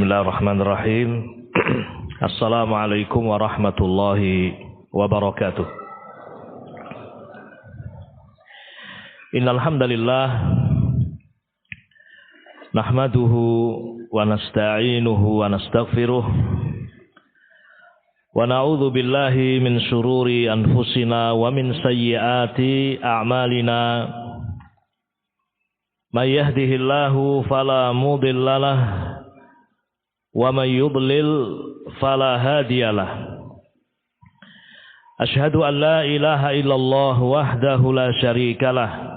Bismillahirrahmanirrahim. Assalamualaikum warahmatullahi wabarakatuh. Innal hamdalillah nahmaduhu wa nasta'inuhu wa nastaghfiruh wa na'udzu billahi min syururi anfusina wa min sayyiati a'malina. May yahdihillahu fala mudhillalah wa may yudlil fala hadiyalah. Asyhadu an la ilaha illallah wahdahu la syarikalah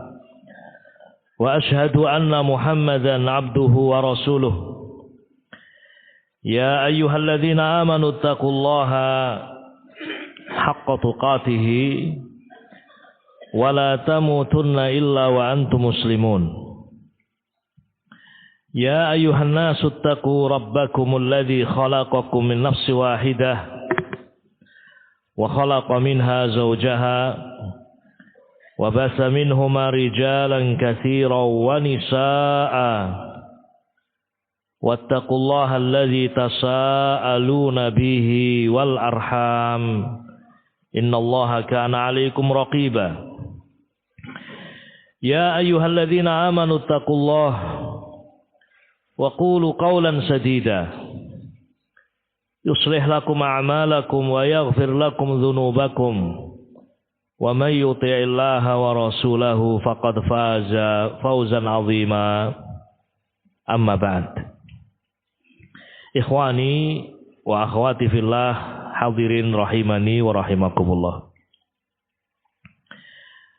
wa asyhadu anna Muhammadan abduhu wa rasuluh. Ya ayyuhalladzina amanu taqullaha haqqa tuqatih wa la tamutunna illa wa antum muslimun. Ya ayuhan nasu attaqu rabbakumul ladzi khalaqakum min nafsin wahidah wa khalaqa minha zawjaha wa basa minhuma rijalan katsiran wa nisaa'a wattaqullaha alladzi tasaaluna bihi wal arham innallaha kana 'alaikum raqiba. Ya ayyuhalladzina amanu taqullaha wa qulu qawlan sadida yuslih lakum a'malakum wa yaghfir lakum dhunubakum wa may yuti'illaha wa rasulahu faqad faza fawzan 'azima. Amma ba'd. Ikhwani wa akhwati fillah, hadirin rahimani wa rahimakumullah.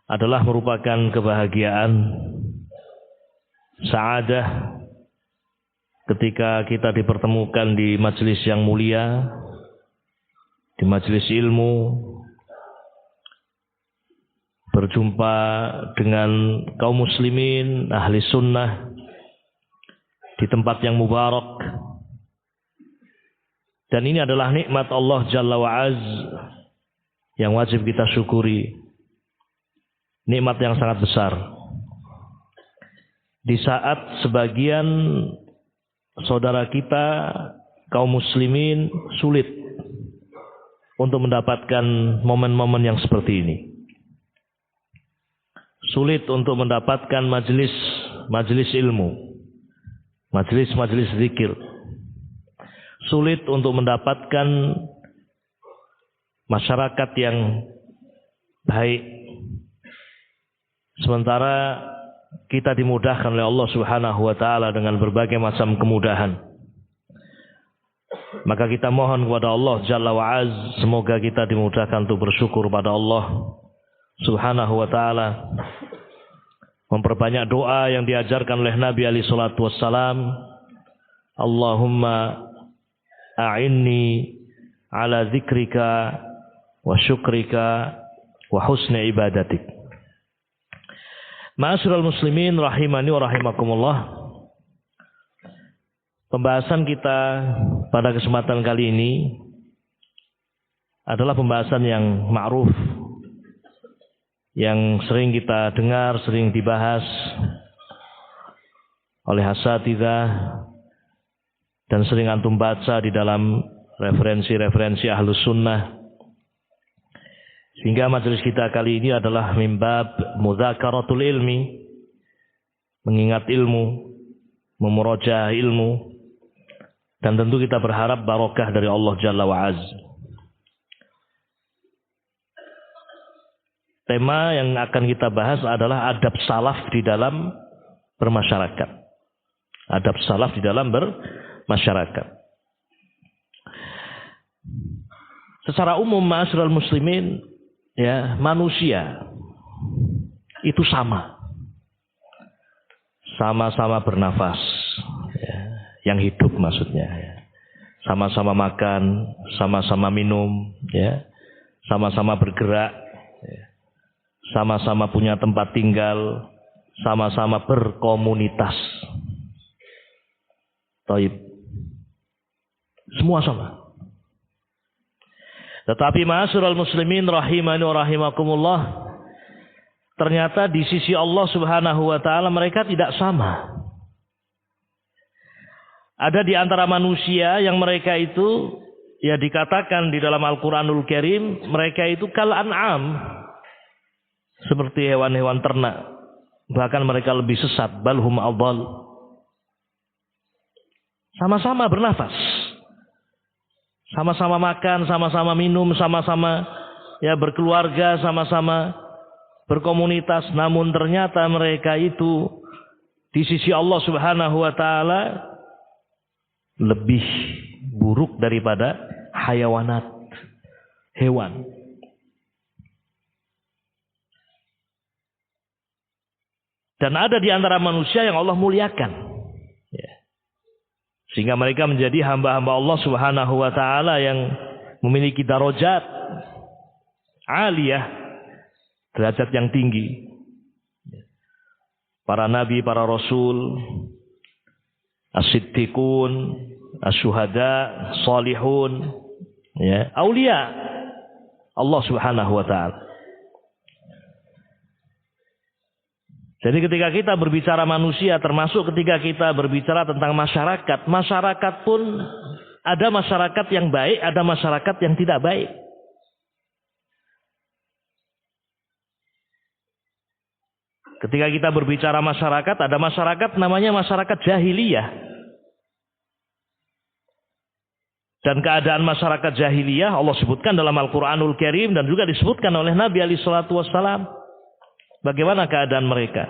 Adalah merupakan kebahagiaan, sa'adah ketika kita dipertemukan di majelis yang mulia, di majelis ilmu, berjumpa dengan kaum muslimin, ahli sunnah, di tempat yang mubarak. Dan ini adalah nikmat Allah Jalla wa'az yang wajib kita syukuri. Nikmat yang sangat besar. Di saat sebagian saudara kita kaum muslimin sulit untuk mendapatkan momen-momen yang seperti ini. Sulit untuk mendapatkan majelis ilmu, majelis zikir. Sulit untuk mendapatkan masyarakat yang baik. Sementara kita dimudahkan oleh Allah Subhanahu wa taala dengan berbagai macam kemudahan. Maka kita mohon kepada Allah Jalla wa'az, semoga kita dimudahkan untuk bersyukur pada Allah Subhanahu wa taala. Memperbanyak doa yang diajarkan oleh Nabi alaihi salatu wassalam. Allahumma a'inni ala dzikrika wa syukrika wa husni ibadatik. Ma'asyiral muslimin rahimani wa rahimakumullah. Pembahasan kita pada kesempatan kali ini adalah pembahasan yang ma'ruf, yang sering kita dengar, sering dibahas oleh asatidzah dan sering antum baca di dalam referensi-referensi ahlus sunnah. Sehingga majelis kita kali ini adalah mimbab mudzakaratul ilmi, mengingat ilmu, memurojaah ilmu, dan tentu kita berharap barokah dari Allah Jalla wa'az. Tema yang akan kita bahas adalah adab salaf di dalam bermasyarakat. Adab salaf di dalam bermasyarakat. Secara umum ma'asyiral muslimin, ya, manusia itu sama-sama bernafas, ya, yang hidup maksudnya, ya. Sama-sama makan, sama-sama minum, ya, sama-sama bergerak, ya. Sama-sama punya tempat tinggal, sama-sama berkomunitas. Taib. Semua sama. Tetapi ma'asyiral muslimin rahimani wa rahimakumullah, ternyata di sisi Allah Subhanahu wa taala mereka tidak sama. Ada di antara manusia yang mereka itu ya dikatakan di dalam Al-Quranul Karim, mereka itu kal an'am, seperti hewan-hewan ternak. Bahkan mereka lebih sesat, balhum adhal. Sama-sama bernafas, sama-sama makan, sama-sama minum, sama-sama ya berkeluarga, sama-sama berkomunitas, namun ternyata mereka itu di sisi Allah Subhanahu wa taala lebih buruk daripada hayawanat, hewan. Dan ada di antara manusia yang Allah muliakan, ya. Sehingga mereka menjadi hamba-hamba Allah Subhanahu wa taala yang memiliki darajat aliyah, derajat yang tinggi. Para nabi, para rasul, as-siddiqun, as-syuhada, salihun, ya, aulia Allah Subhanahu wa taala. Jadi ketika kita berbicara manusia, termasuk ketika kita berbicara tentang masyarakat, masyarakat pun ada masyarakat yang baik, ada masyarakat yang tidak baik. Ketika kita berbicara masyarakat, ada masyarakat namanya masyarakat jahiliyah. Dan keadaan masyarakat jahiliyah Allah sebutkan dalam Al-Quranul Karim dan juga disebutkan oleh Nabi alaihi salatu wassalam. Bagaimana keadaan mereka?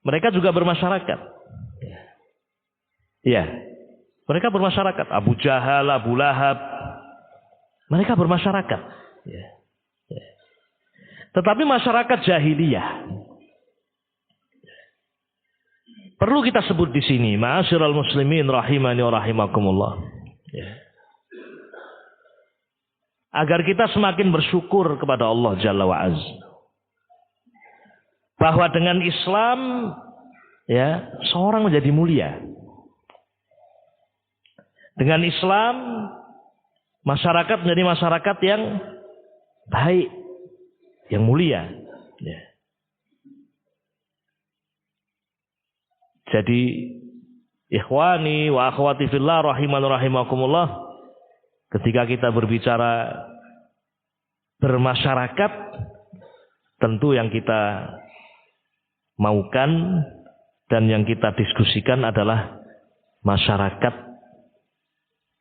Mereka juga bermasyarakat. Ya, mereka bermasyarakat. Abu Jahal, Abu Lahab, mereka bermasyarakat. Ya. Ya. Tetapi masyarakat jahiliyah perlu kita sebut di sini, ma'asyiral muslimin rahimani wa rahimakumullah. Ya. Agar kita semakin bersyukur kepada Allah Jalla wa Azza. Bahwa dengan Islam ya, seorang menjadi mulia. Dengan Islam masyarakat menjadi masyarakat yang baik, yang mulia. Ya. Jadi ikhwani wa akhwati fillah rahiman rahimakumullah, ketika kita berbicara bermasyarakat, tentu yang kita maukan dan yang kita diskusikan adalah masyarakat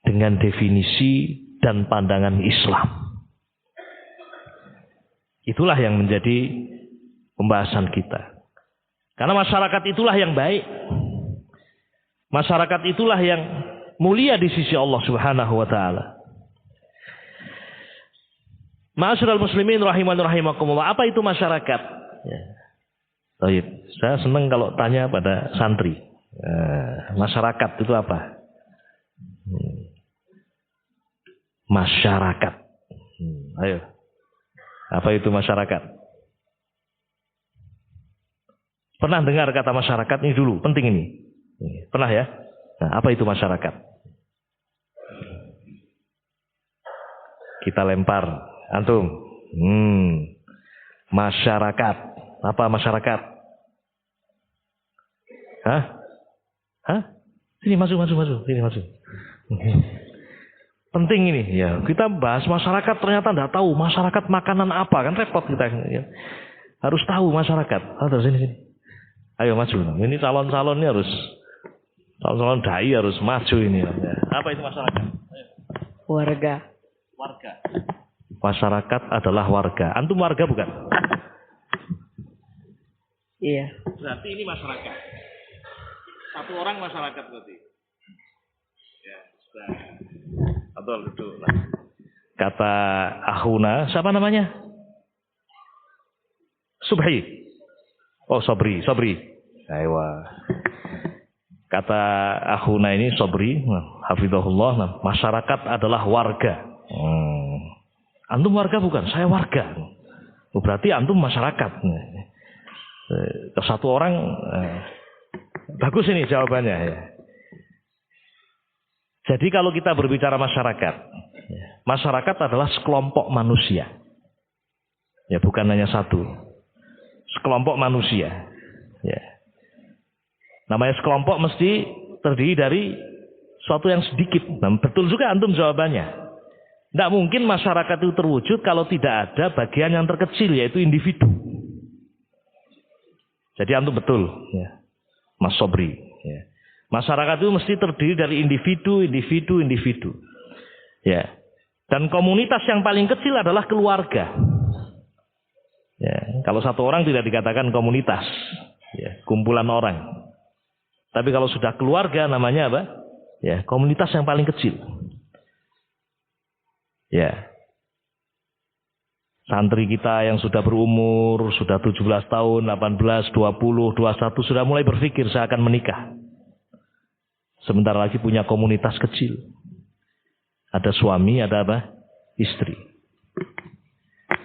dengan definisi dan pandangan Islam. Itulah yang menjadi pembahasan kita. Karena masyarakat itulah yang baik. Masyarakat itulah yang mulia di sisi Allah Subhanahu wa taala. Ma'asyiral muslimin rahiman rahimakumullah, apa itu masyarakat? Ya. Baik, saya senang kalau tanya pada santri. Masyarakat itu apa? Masyarakat. Ayo. Apa itu masyarakat? Pernah dengar kata masyarakat ini dulu? Penting ini. Pernah ya? Nah, apa itu masyarakat? Kita lempar. Antum. Masyarakat. Apa masyarakat? Hah? Hah? Sini masuk. Sini masuk. Penting ini. Ya, kita bahas masyarakat ternyata tidak tahu masyarakat makanan apa, kan repot kita. Ya. Harus tahu masyarakat. Sini. Ayo maju. Ini calon-calonnya harus, calon-calon dai harus maju ini. Apa itu masyarakat? Ayo. Warga. Masyarakat adalah warga. Antum warga bukan? Iya. Berarti ini masyarakat. Satu orang masyarakat berarti. Ya, sudah. Betul, betul. Kata akhuna, siapa namanya? Subhi. Oh, Sobri. Ayo. Kata akhuna ini Sobri, hafizahullah, masyarakat adalah warga. Antum warga bukan? Saya warga. Berarti antum masyarakat. Satu orang, bagus ini jawabannya. Ya. Jadi kalau kita berbicara masyarakat, masyarakat adalah sekelompok manusia. Ya, bukan hanya satu. Sekelompok manusia. Ya. Namanya sekelompok mesti terdiri dari suatu yang sedikit. Nah, betul juga antum jawabannya. Tidak mungkin masyarakat itu terwujud kalau tidak ada bagian yang terkecil, yaitu individu. Jadi antum betul, ya, Mas Sobri. Ya. Masyarakat itu mesti terdiri dari individu. Ya. Dan komunitas yang paling kecil adalah keluarga. Ya. Kalau satu orang tidak dikatakan komunitas, ya, kumpulan orang. Tapi kalau sudah keluarga namanya apa? Ya, komunitas yang paling kecil. Ya. Santri kita yang sudah berumur, sudah 17 tahun, 18, 20, 21 sudah mulai berpikir saya akan menikah. Sebentar lagi punya komunitas kecil. Ada suami, ada apa? Istri.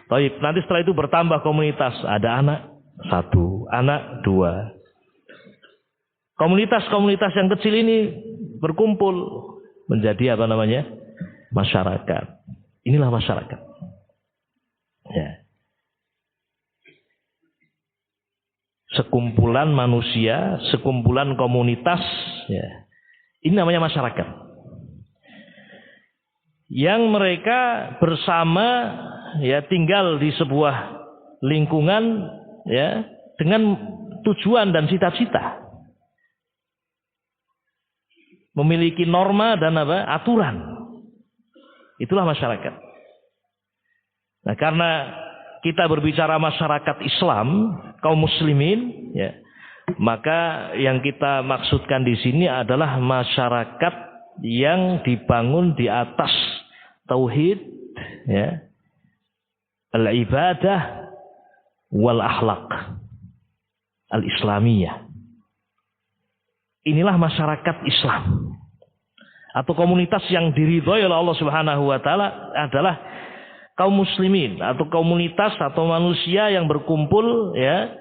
Baik, nanti setelah itu bertambah komunitas. Ada anak 1, anak 2. Komunitas-komunitas yang kecil ini berkumpul menjadi apa namanya? Masyarakat. Inilah masyarakat. Ya. Sekumpulan manusia, sekumpulan komunitas, ya. Ini namanya masyarakat. Yang mereka bersama, ya, tinggal di sebuah lingkungan, ya, dengan tujuan dan cita-cita. Memiliki norma dan apa? Aturan. Itulah masyarakat. Nah, karena kita berbicara masyarakat Islam, kaum muslimin, ya, maka yang kita maksudkan di sini adalah masyarakat yang dibangun di atas tauhid, ya, al-ibadah wal akhlak al-islamiyah. Inilah masyarakat Islam atau komunitas yang diridhoi oleh Allah Subhanahu wa taala adalah kaum muslimin atau komunitas atau manusia yang berkumpul, ya,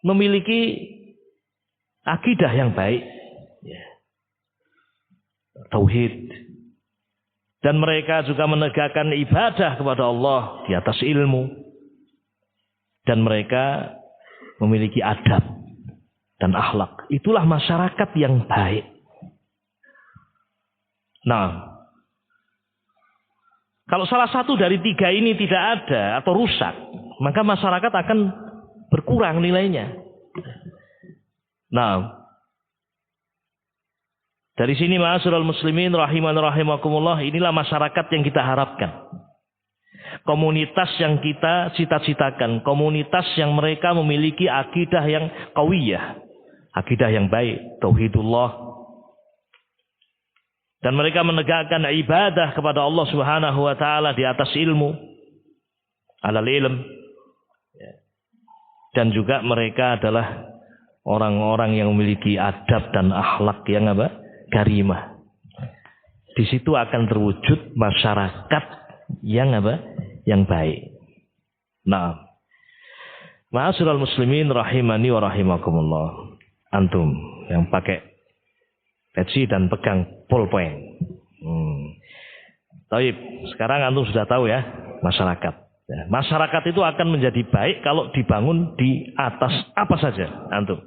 memiliki akidah yang baik, ya, tauhid, dan mereka juga menegakkan ibadah kepada Allah di atas ilmu, dan mereka memiliki adab dan akhlak. Itulah masyarakat yang baik. Nah, kalau salah satu dari 3 ini tidak ada atau rusak, maka masyarakat akan berkurang nilainya. Nah, dari sini ma'asyiral muslimin rahiman rahimakumullah, inilah masyarakat yang kita harapkan. Komunitas yang kita cita-citakan, komunitas yang mereka memiliki akidah yang qawiyah, akidah yang baik, tauhidullah. Dan mereka menegakkan ibadah kepada Allah Subhanahu wa taala di atas ilmu, alal ilm. Dan juga mereka adalah orang-orang yang memiliki adab dan akhlak yang apa? Karimah. Di situ akan terwujud masyarakat yang apa? Yang baik. Nah, ma'asyiral muslimin rahimani wa rahimakumullah. Antum yang pakai peci dan pegang pulpen. Taib, sekarang antum sudah tahu ya masyarakat. Ya, masyarakat itu akan menjadi baik kalau dibangun di atas apa saja antum.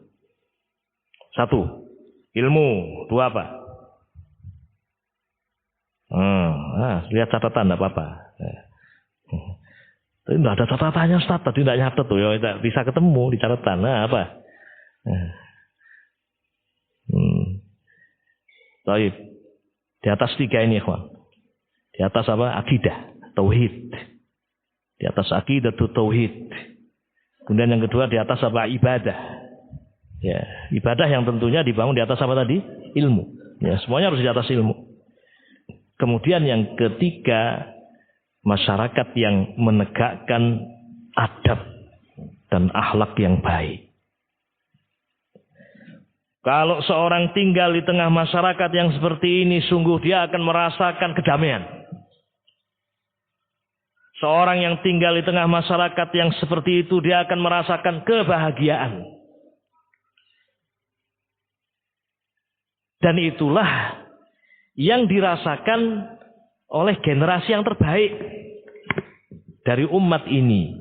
1, ilmu. 2 apa? Lihat catatan tidak apa-apa. Tapi tidak ada catatannya Ustaz, tadi tidak nyatet tuh, ya tidak bisa ketemu di catatan. Nah, apa? Baik. Di atas 3 ini, ikhwan. Di atas apa? Akidah, tauhid. Di atas akidah itu tauhid. Kemudian yang kedua di atas apa? Ibadah. Ya, ibadah yang tentunya dibangun di atas apa tadi? Ilmu. Ya, semuanya harus di atas ilmu. Kemudian yang ketiga, masyarakat yang menegakkan adab dan akhlak yang baik. Kalau seorang tinggal di tengah masyarakat yang seperti ini, sungguh dia akan merasakan kedamaian. Seorang yang tinggal di tengah masyarakat yang seperti itu, dia akan merasakan kebahagiaan. Dan itulah yang dirasakan oleh generasi yang terbaik dari umat ini,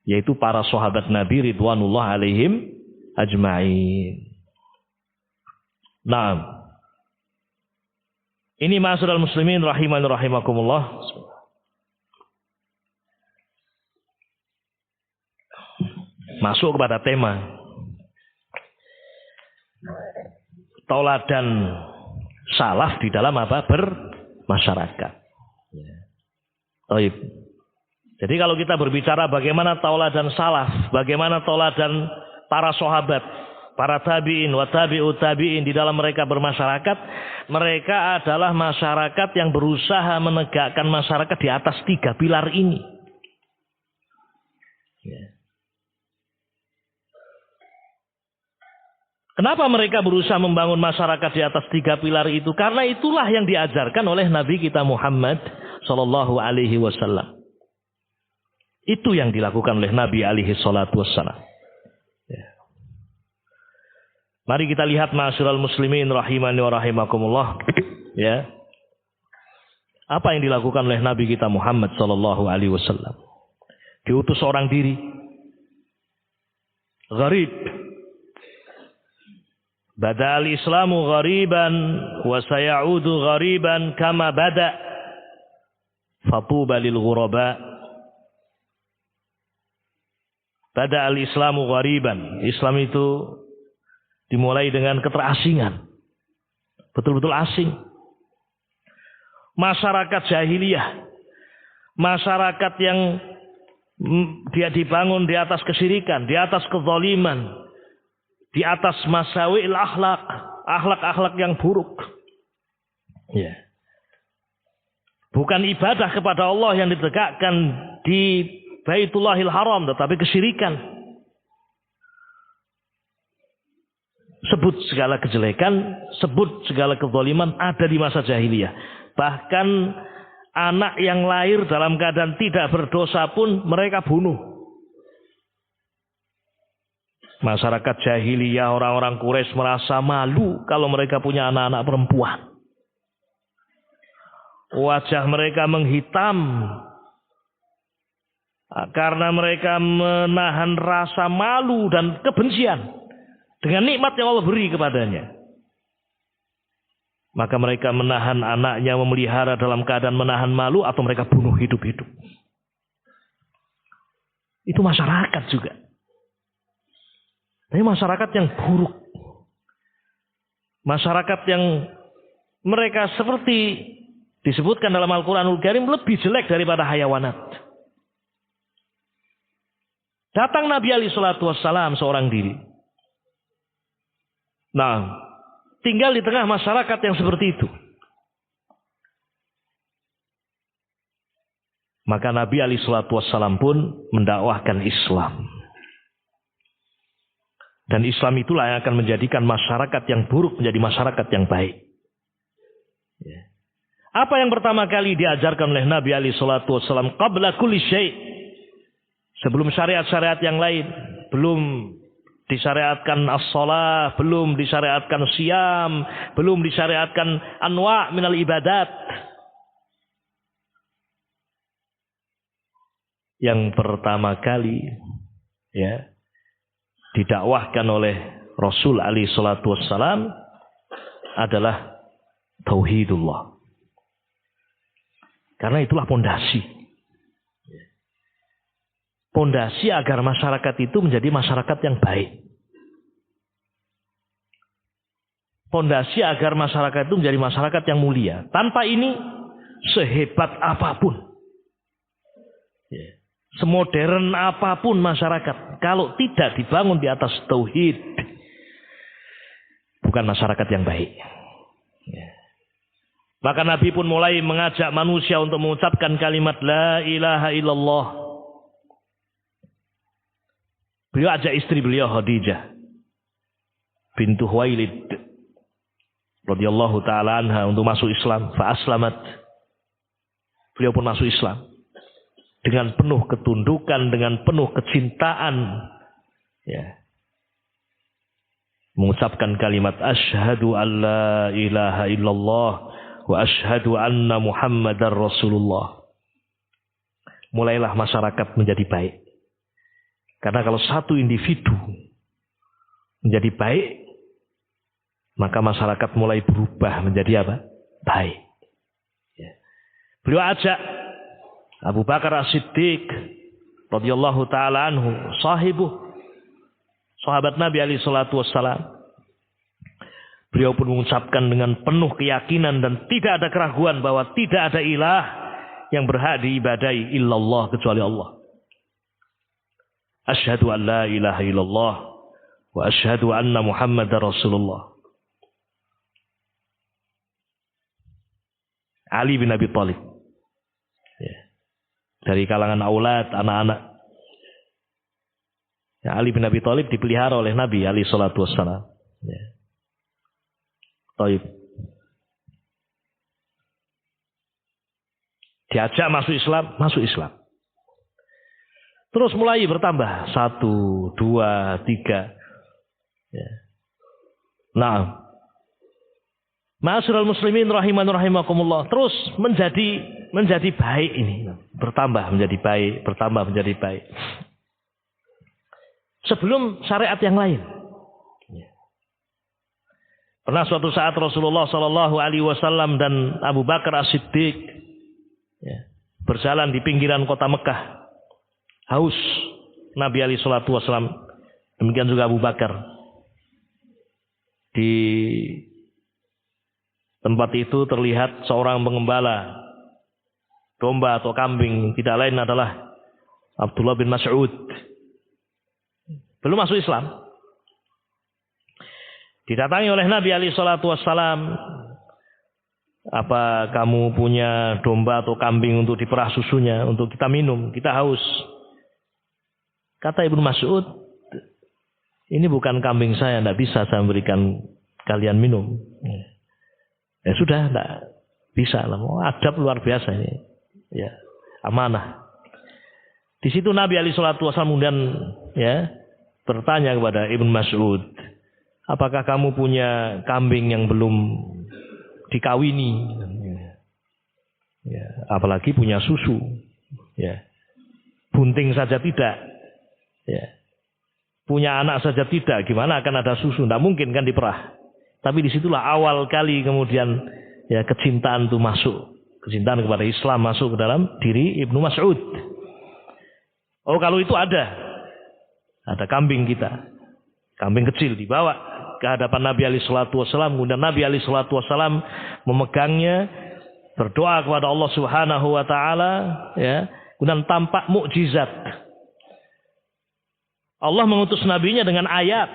yaitu para sahabat Nabi ridwanullah alaihim ajma'in. Naam. Ini ma'asyiral muslimin rahimani rahimakumullah. Masuk kepada tema tauladan salaf di dalam apa? Bermasyarakat. Baik. Jadi kalau kita berbicara bagaimana tauladan salaf, bagaimana tauladan para sahabat, para tabi'in wa tabi'ut tabi'in di dalam mereka bermasyarakat, mereka adalah masyarakat yang berusaha menegakkan masyarakat di atas 3 pilar ini. Kenapa mereka berusaha membangun masyarakat di atas 3 pilar itu? Karena itulah yang diajarkan oleh Nabi kita Muhammad sallallahu alaihi wasallam. Itu yang dilakukan oleh Nabi alaihi salatu wassalam. Mari kita lihat ma'asyiral muslimin rahimani wa rahimakumullah. Ya. Apa yang dilakukan oleh Nabi kita Muhammad sallallahu alaihi wasallam? Diutus seorang diri. Gharib. Bada'al Islamu ghariban wa sayaudu ghariban kama bada. Fatuba lil ghuraba. Bada'al Islamu ghariban. Islam itu dimulai dengan keterasingan. Betul-betul asing. Masyarakat jahiliyah. Masyarakat yang dia dibangun di atas kesyirikan, di atas kezaliman, di atas masawi'il akhlak, akhlak-akhlak yang buruk. Ya. Bukan ibadah kepada Allah yang ditegakkan di Baitullahil Haram, tetapi kesyirikan. Sebut segala kejelekan, sebut segala kezaliman ada di masa jahiliyah. Bahkan anak yang lahir dalam keadaan tidak berdosa pun mereka bunuh. Masyarakat jahiliyah, orang-orang Quraisy merasa malu kalau mereka punya anak-anak perempuan. Wajah mereka menghitam karena mereka menahan rasa malu dan kebencian dengan nikmat yang Allah beri kepadanya. Maka mereka menahan anaknya, memelihara dalam keadaan menahan malu, atau mereka bunuh hidup-hidup. Itu masyarakat juga. Tapi masyarakat yang buruk. Masyarakat yang mereka seperti disebutkan dalam Al-Quranul Karim lebih jelek daripada hayawanat. Datang Nabi alaihi salatu wassalam seorang diri. Nah, tinggal di tengah masyarakat yang seperti itu. Maka Nabi alaihi salatu wassalam pun mendakwahkan Islam. Dan Islam itulah yang akan menjadikan masyarakat yang buruk menjadi masyarakat yang baik. Apa yang pertama kali diajarkan oleh Nabi alaihi salatu wassalam? Qabla kulli syai'. Sebelum syariat-syariat yang lain. Belum disyariatkan as-shalah, belum disyariatkan siyam, belum disyariatkan anwa' minal ibadat. Yang pertama kali didakwahkan oleh Rasul alaihi salatu wassalam adalah tauhidullah. Karena itulah pondasi. Pondasi agar masyarakat itu menjadi masyarakat yang baik. Pondasi agar masyarakat itu menjadi masyarakat yang mulia. Tanpa ini, sehebat apapun, semodern apapun masyarakat, kalau tidak dibangun di atas tauhid, bukan masyarakat yang baik. Maka Nabi pun mulai mengajak manusia untuk mengucapkan kalimat la ilaha illallah. Beliau ajak istri beliau Khadijah bintu Khuwailid radhiyallahu taala anha untuk masuk Islam. Fa aslamat. Beliau pun masuk Islam dengan penuh ketundukan, dengan penuh kecintaan, mengucapkan kalimat asyhadu alla ilaha illallah wa asyhadu anna Muhammadar Rasulullah. Mulailah masyarakat menjadi baik. Karena kalau satu individu menjadi baik, maka masyarakat mulai berubah menjadi apa? Baik. Ya. Beliau ajak Abu Bakar As-Siddiq radhiyallahu taala anhu, sahabat Nabi alaihi salatu wassalam. Beliau pun mengucapkan dengan penuh keyakinan dan tidak ada keraguan bahwa tidak ada ilah yang berhak diibadahi illallah kecuali Allah. Asyhadu an la ilaha illallah wa asyhadu anna Muhammadar Rasulullah. Ali bin Abi Thalib. Ya. Dari kalangan aulad, anak-anak. Ya, Ali bin Abi Thalib dipelihara oleh Nabi alaihi salatu wassalam. Ya. Taib. Diajak masuk Islam. Terus mulai bertambah 1, 2, 3. Ya. Nah, ma'asyiral muslimin rahiman rahimakumullah, terus menjadi baik ini, bertambah menjadi baik. Sebelum syariat yang lain. Pernah suatu saat Rasulullah Shallallahu Alaihi Wasallam dan Abu Bakar As-Siddiq berjalan di pinggiran kota Mekah. Haus Nabi alaihi salatu wasallam. Demikian juga Abu Bakar. Di tempat itu terlihat seorang pengembala domba atau kambing, tidak lain adalah Abdullah bin Mas'ud. Belum masuk Islam. Didatangi oleh Nabi alaihi salatu wassalam, apa kamu punya domba atau kambing untuk diperah susunya, untuk kita minum, kita haus. Kata Ibnu Mas'ud, ini bukan kambing saya, tidak bisa saya memberikan kalian minum. Ya sudah, tidak bisa lah. Adab luar biasa ini. Ya, amanah. Di situ Nabi alaihi salatu wassalam kemudian bertanya kepada Ibnu Mas'ud, apakah kamu punya kambing yang belum dikawini? Ya, apalagi punya susu. Ya. Bunting saja tidak. Ya. Punya anak saja tidak. Gimana akan ada susu? Tidak mungkin kan diperah. Tapi disitulah awal kali kemudian kecintaan itu masuk. Kecintaan kepada Islam masuk ke dalam diri Ibnu Mas'ud. Oh, kalau itu ada kambing kita. Kambing kecil dibawa ke hadapan Nabi alaihi salatu wasallam, kemudian Nabi alaihi salatu wasallam memegangnya, berdoa kepada Allah Subhanahu wa taala, kemudian tampak mukjizat. Allah mengutus nabinya dengan ayat,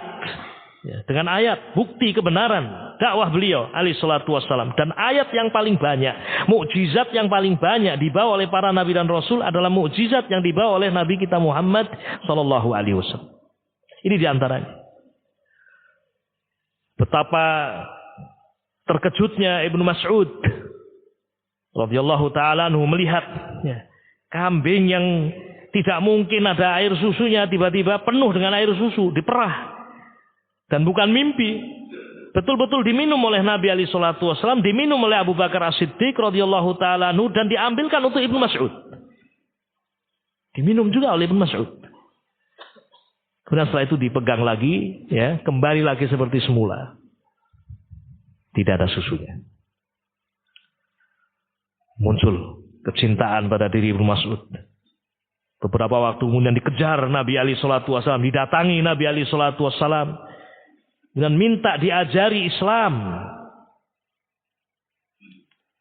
bukti kebenaran dakwah beliau alaihi salatu wasallam. Dan ayat yang paling banyak, mukjizat yang paling banyak dibawa oleh para nabi dan rasul adalah mukjizat yang dibawa oleh Nabi kita Muhammad sallallahu alaihi wasallam. Ini diantaranya. Betapa terkejutnya Ibnu Mas'ud radhiyallahu taala anhu melihat kambing yang tidak mungkin ada air susunya tiba-tiba penuh dengan air susu, diperah. Dan bukan mimpi. Betul-betul diminum oleh Nabi alaihi salatu wasallam, diminum oleh Abu Bakar As-Siddiq radhiyallahu taala anhu dan diambilkan untuk Ibnu Mas'ud. Diminum juga oleh Ibnu Mas'ud. Kemudian setelah itu dipegang lagi, kembali lagi seperti semula. Tidak ada susunya. Muncul kecintaan pada diri Ibnu Mas'ud. Beberapa waktu kemudian dikejar Nabi alaihi salatu wasallam, didatangi Nabi alaihi salatu wasallam, dan minta diajari Islam.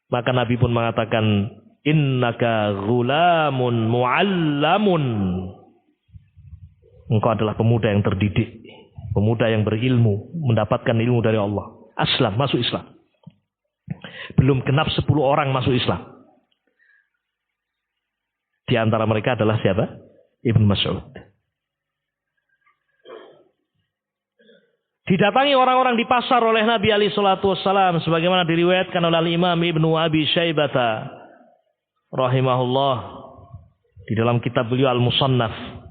Maka Nabi pun mengatakan, innaka ghulamun mu'allamun. Engkau adalah pemuda yang terdidik, pemuda yang berilmu, mendapatkan ilmu dari Allah. Aslam, masuk Islam. Belum genap 10 orang masuk Islam. Di antara mereka adalah siapa? Ibnu Mas'ud. Didatangi orang-orang di pasar oleh Nabi alaihi salatu wassalam, sebagaimana diriwayatkan oleh Imam Ibnu Abi Syaibah rahimahullah di dalam kitab beliau Al-Musannaf.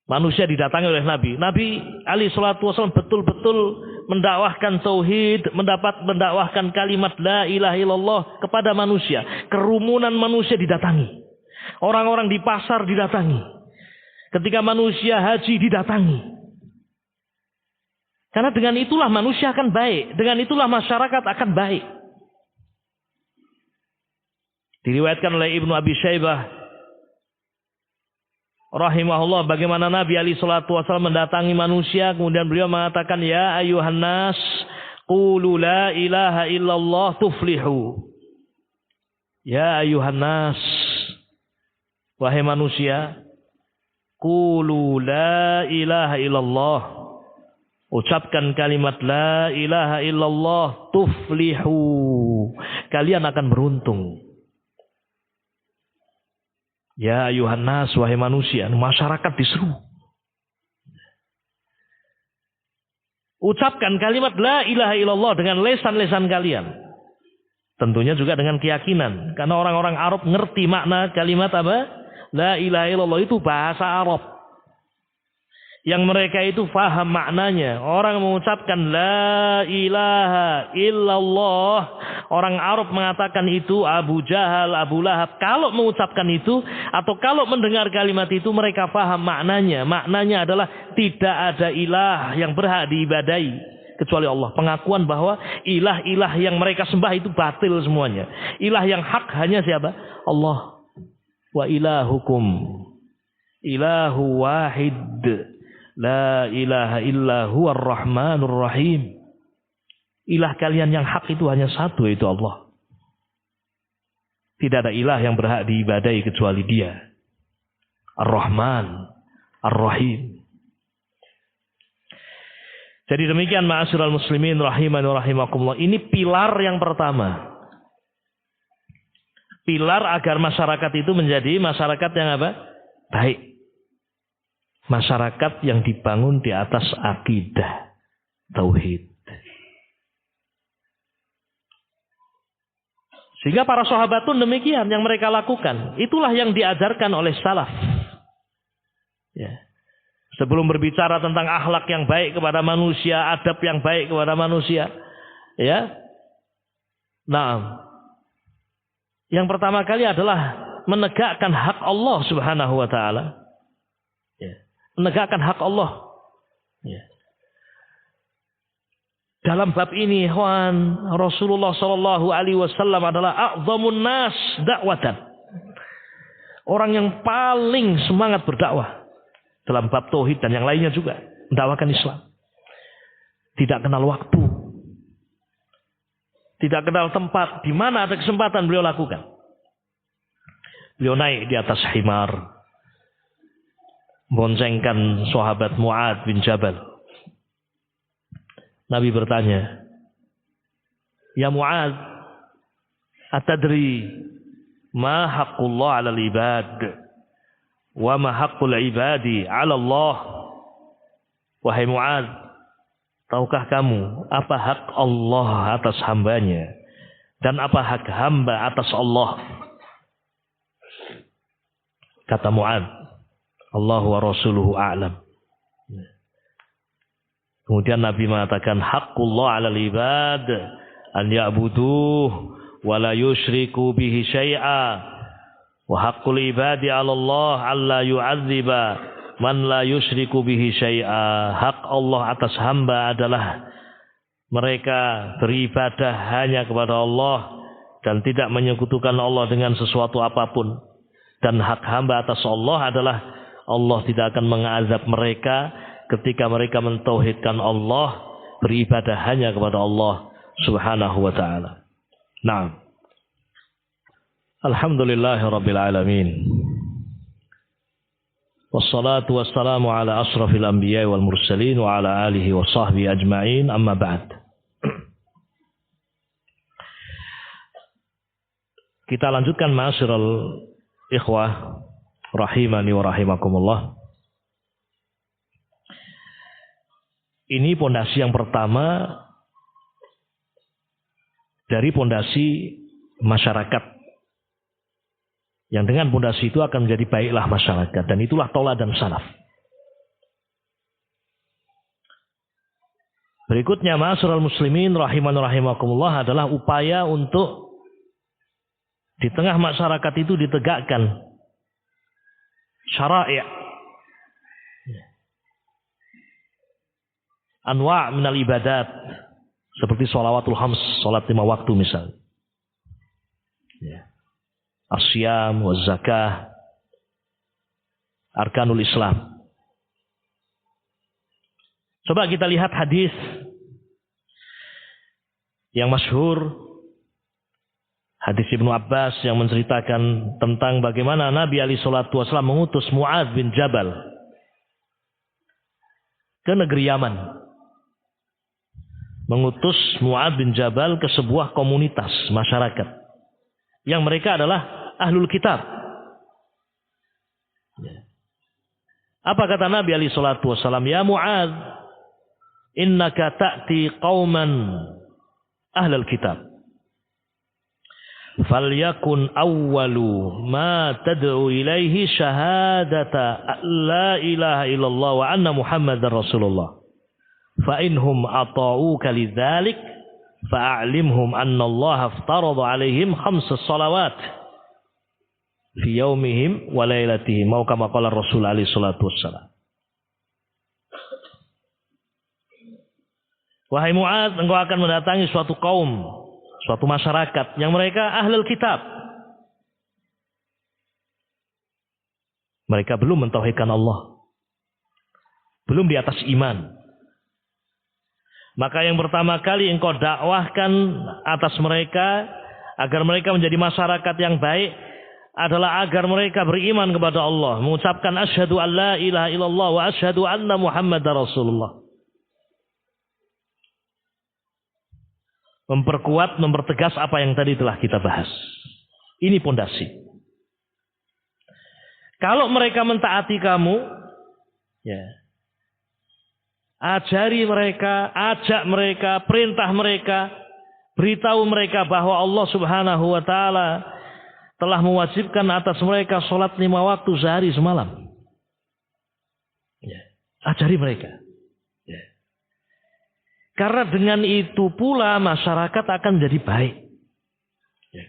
Manusia didatangi oleh Nabi. Nabi alaihi salatu wasallam betul-betul mendakwahkan tauhid, mendakwahkan kalimat la ilaha illallah kepada manusia. Kerumunan manusia didatangi. Orang-orang di pasar didatangi. ketika manusia haji didatangi. Karena dengan itulah manusia akan baik. Dengan itulah masyarakat akan baik. Diriwayatkan oleh Ibnu Abi Syaibah rahimahullah bagaimana Nabi alaihi salatu wasallam mendatangi manusia, kemudian beliau mengatakan, ya ayuhan nas qulu la ilaha illallah tuflihu. Ya ayuhan nas, wahai manusia, qulu la ilaha illallah, ucapkan kalimat la ilaha illallah tuflihu, kalian akan beruntung. Ya ayuhan nas, wahai manusia, masyarakat diseru. Ucapkan kalimat la ilaha illallah dengan lesan-lesan kalian. Tentunya juga dengan keyakinan. Karena orang-orang Arab ngerti makna kalimat apa? La ilaha illallah itu bahasa Arab. Yang mereka itu faham maknanya. Orang mengucapkan la ilaha illallah. Orang Arab mengatakan itu, Abu Jahal, Abu Lahab. Kalau mengucapkan itu, atau kalau mendengar kalimat itu, mereka faham maknanya. Maknanya adalah tidak ada ilah yang berhak diibadahi kecuali Allah. Pengakuan bahwa ilah-ilah yang mereka sembah itu batil semuanya. Ilah yang hak hanya siapa? Allah. Wa ilahukum ilahu wahid. La ilaha illa huwar rahmanur rahim. Ilah kalian yang hak itu hanya satu, yaitu Allah. Tidak ada ilah yang berhak diibadahi kecuali Dia. Ar-Rahman, Ar-Rahim. Jadi demikian ma'asyiral muslimin rahimani wa rahimakumullah. Ini pilar yang pertama. Pilar agar masyarakat itu menjadi masyarakat yang apa? Baik. Masyarakat yang dibangun di atas akidah tauhid. Sehingga para sahabat pun demikian yang mereka lakukan. Itulah yang diajarkan oleh salaf. Ya. Sebelum berbicara tentang akhlak yang baik kepada manusia, adab yang baik kepada manusia, ya. Nah, yang pertama kali adalah menegakkan hak Allah Subhanahu wa taala. Ya. Menegakkan hak Allah. Ya. Dalam bab ini, Rasulullah Shallallahu Alaihi Wasallam adalah a'zamun nas dakwatan. Orang yang paling semangat berdakwah dalam bab tauhid dan yang lainnya juga, mendakwakan Islam. Tidak kenal waktu, tidak kenal tempat, di mana ada kesempatan beliau lakukan. Beliau naik di atas himar, boncengkan sahabat Mu'ad bin Jabal. Nabi bertanya, ya Mu'ad, atadri ma haqqullah 'alal ibad wa ma haqqul ibadi 'ala Allah? Wahai Mu'ad, tahukah kamu apa hak Allah atas hambanya dan apa hak hamba atas Allah? Kata Mu'ad, Allah wa rasuluhu a'lam. Kemudian Nabi mengatakan, haqqullah 'alal ibad an ya'buduh wa la yusyriku bihi syai'a wa haqqul ibadi 'ala Allah alla yu'adziba man la yusyriku bihi syai'a. Hak Allah atas hamba adalah mereka beribadah hanya kepada Allah dan tidak menyekutukan Allah dengan sesuatu apapun. Dan hak hamba atas Allah adalah Allah tidak akan mengazab mereka ketika mereka mentauhidkan Allah, beribadah hanya kepada Allah Subhanahu wa taala. Naam. Alhamdulillahirabbil alamin. Wassalatu wassalamu ala asrafil anbiya'i wal mursalin wa ala alihi wa sahbihi ajma'in, amma ba'd. Kita lanjutkan ma'asyiral ikhwah rahimani wa rahimakumullah. Ini pondasi yang pertama dari pondasi masyarakat. Yang dengan pondasi itu akan menjadi baiklah masyarakat. Dan itulah tauladan salaf. Berikutnya ma'asyiral muslimin rahimani wa rahimakumullah adalah upaya untuk di tengah masyarakat itu ditegakkan syara'i', anwa' minal ibadat seperti sholawatul khams, salat 5 waktu misalnya. Ya. Asyam, wa zakah, arkanul Islam. Coba kita lihat hadis yang masyhur, hadis Ibnu Abbas yang menceritakan tentang bagaimana Nabi alaihi salatu wasallam mengutus Mu'adz bin Jabal ke negeri Yaman. Mengutus Mu'adz bin Jabal ke sebuah komunitas masyarakat yang mereka adalah ahlul kitab. Apa kata Nabi alaihi salatu wasallam? Ya Mu'adz, innaka ta'ti qauman ahlul kitab. Falyakun awwalu ma tad'u ilaihi syahadata la ilaha illallah wa anna Muhammadar Rasulullah. Fa inhum ata'uka lidzalik fa'alimhum anna Allah aftarada alaihim 5 shalawat fi yaumihim wa lailatihim. Mau kama qala Rasul alaihi salatu wassalam. Wahai Mu'adz, engkau akan mendatangi suatu kaum, suatu masyarakat yang mereka ahlul kitab. Mereka belum mentauhidkan Allah. Belum di atas iman. Maka yang pertama kali engkau dakwahkan atas mereka agar mereka menjadi masyarakat yang baik adalah agar mereka beriman kepada Allah, mengucapkan asyhadu an la ilaha illallah wa asyhadu anna Muhammadar Rasulullah. Memperkuat, mempertegas apa yang tadi telah kita bahas. Ini pondasi. Kalau mereka mentaati kamu, ya, ajari mereka, ajak mereka, perintah mereka, beritahu mereka bahwa Allah Subhanahu wa taala telah mewajibkan atas mereka sholat 5 waktu sehari semalam. Ya, ajari mereka. Ya. Karena dengan itu pula masyarakat akan jadi baik. Ya.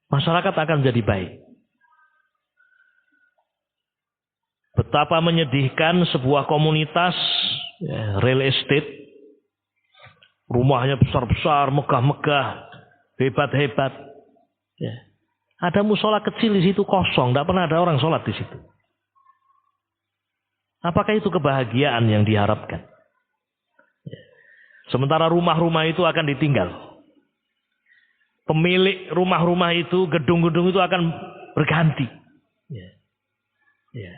Masyarakat akan jadi baik. Betapa menyedihkan sebuah komunitas, ya, real estate, rumahnya besar-besar, megah-megah, hebat-hebat. Ya. Ada musola kecil di situ kosong, tidak pernah ada orang sholat di situ. Apakah itu kebahagiaan yang diharapkan? Ya. Sementara rumah-rumah itu akan ditinggal. Pemilik rumah-rumah itu, gedung-gedung itu akan berganti. Ya. Ya.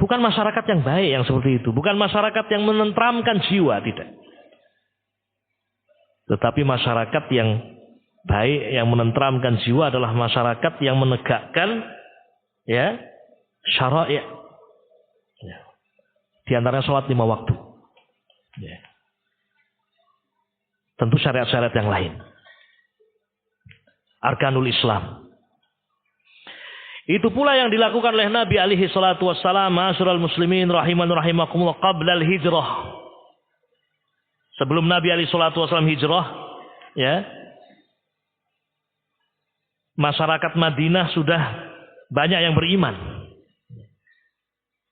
Bukan masyarakat yang baik yang seperti itu. Bukan masyarakat yang menenteramkan jiwa, tidak. Tetapi masyarakat yang baik, yang menenteramkan jiwa adalah masyarakat yang menegakkan, ya, syara'i'. Ya. Di antaranya sholat 5 waktu. Ya. Tentu syariat-syariat yang lain. Arkanul Islam. Itu pula yang dilakukan oleh Nabi alaihi salatu wassalam, ma'asyiral muslimin rahiman rahimakumullah, qabla al-hijrah. Sebelum Nabi alaihi salatu wassalam hijrah, ya, masyarakat Madinah sudah banyak yang beriman.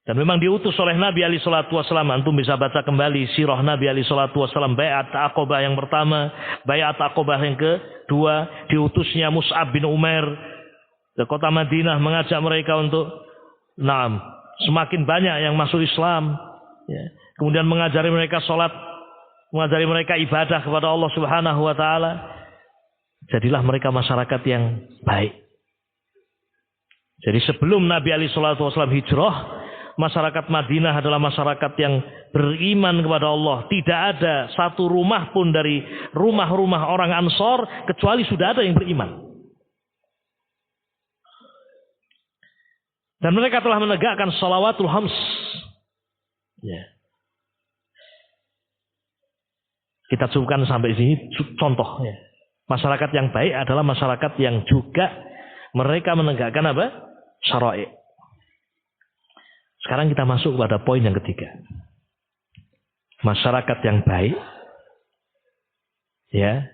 Dan memang diutus oleh Nabi alaihi salatu wassalam. Antum bisa baca kembali sirah Nabi alaihi salatu wassalam, bai'at Aqabah yang pertama, bai'at Aqabah yang kedua, diutusnya Mus'ab bin Umair ke kota Madinah mengajak mereka untuk semakin banyak yang masuk Islam, ya. Kemudian mengajari mereka sholat, mengajari mereka ibadah kepada Allah Subhanahu wa taala. Jadilah mereka masyarakat yang baik. Jadi sebelum Nabi alaihi salatu wasallam hijrah, masyarakat Madinah adalah masyarakat yang beriman kepada Allah. Tidak ada satu rumah pun dari rumah-rumah orang Ansor kecuali sudah ada yang beriman. Dan mereka telah menegakkan shalawatul khams. Ya. Kita cukupkan sampai sini contohnya. Masyarakat yang baik adalah masyarakat yang juga mereka menegakkan apa? Syara'i'. Sekarang kita masuk pada poin yang ketiga. Masyarakat yang baik, ya,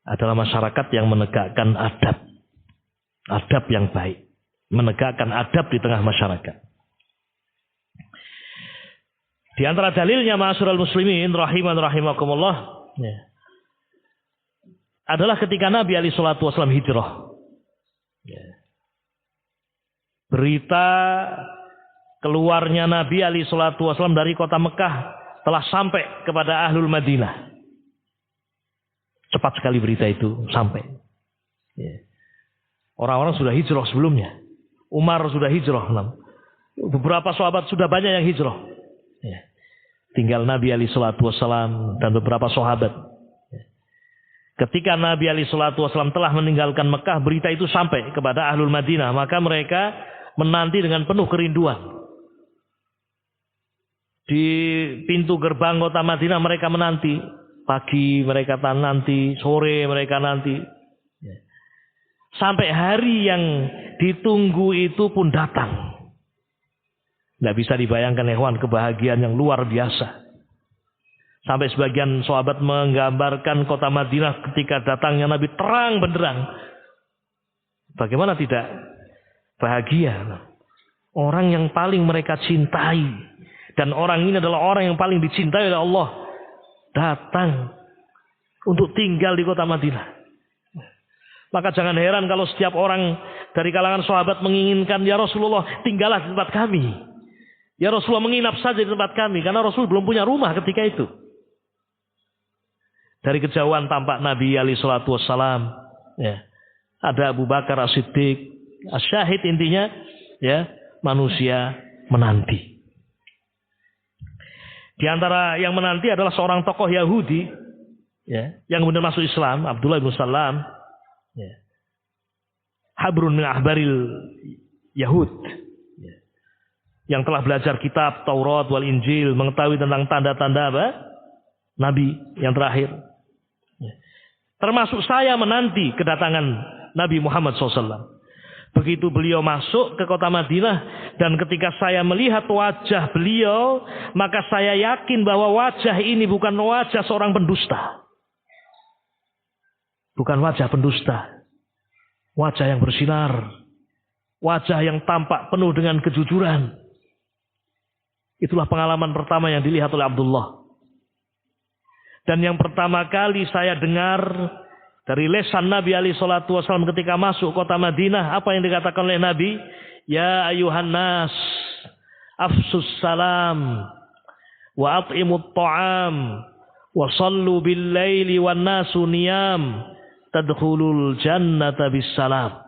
adalah masyarakat yang menegakkan adab. Adab yang baik. Menegakkan adab di tengah masyarakat. Di antara dalilnya ma'asyiral muslimin rahimakumullah, ya, adalah ketika Nabi alaihi salatu wasallam hijrah. Ya. Berita keluarnya Nabi alaihi salatu wasallam dari kota Mekah telah sampai kepada ahlul Madinah. Cepat sekali berita itu sampai. Ya. Orang-orang sudah hijrah sebelumnya. Umar sudah hijrah. Beberapa sahabat sudah banyak yang hijrah. Ya. Tinggal Nabi alaihi salatu wasallam dan beberapa sahabat. Ya. Ketika Nabi alaihi salatu wasallam telah meninggalkan Mekah, berita itu sampai kepada ahlul Madinah, maka mereka menanti dengan penuh kerinduan. Di pintu gerbang kota Madinah mereka menanti, pagi mereka nanti, sore mereka nanti. Ya. Sampai hari yang ditunggu itu pun datang. Tidak bisa dibayangkan ikhwan, kebahagiaan yang luar biasa. Sampai sebagian sahabat menggambarkan kota Madinah ketika datangnya Nabi terang benderang. Bagaimana tidak bahagia? Orang yang paling mereka cintai. Dan orang ini adalah orang yang paling dicintai oleh Allah. Datang untuk tinggal di kota Madinah. Maka jangan heran kalau setiap orang dari kalangan sahabat menginginkan, ya Rasulullah, tinggallah di tempat kami. Ya Rasulullah, menginap saja di tempat kami. Karena Rasul belum punya rumah ketika itu. Dari kejauhan tampak Nabi alaihi salatu wassalam. Ya. Ada Abu Bakar As-Siddiq. As-Syahid intinya, ya, manusia menanti. Di antara yang menanti adalah seorang tokoh Yahudi, ya, yang kemudian masuk Islam, Abdullah bin Salam. Ya. Habrun min ahbaril Yahud. Ya. Yang telah belajar kitab Taurat wal Injil, mengetahui tentang tanda-tanda apa? Nabi yang terakhir. Termasuk saya menanti kedatangan Nabi Muhammad SAW. Begitu beliau masuk ke kota Madinah, dan ketika saya melihat wajah beliau, maka saya yakin bahwa wajah ini bukan wajah seorang pendusta. Bukan wajah pendusta. Wajah yang bersinar. Wajah yang tampak penuh dengan kejujuran. Itulah pengalaman pertama yang dilihat oleh Abdullah. Dan yang pertama kali saya dengar dari lisan Nabi alaihi salatu wasallam ketika masuk kota Madinah, apa yang dikatakan oleh Nabi? Ya ayuhan nas, afsus salam, wa at'imut ta'am, wa sallu bil laili wan nasu niyam, tadkhulul jannata bis salam.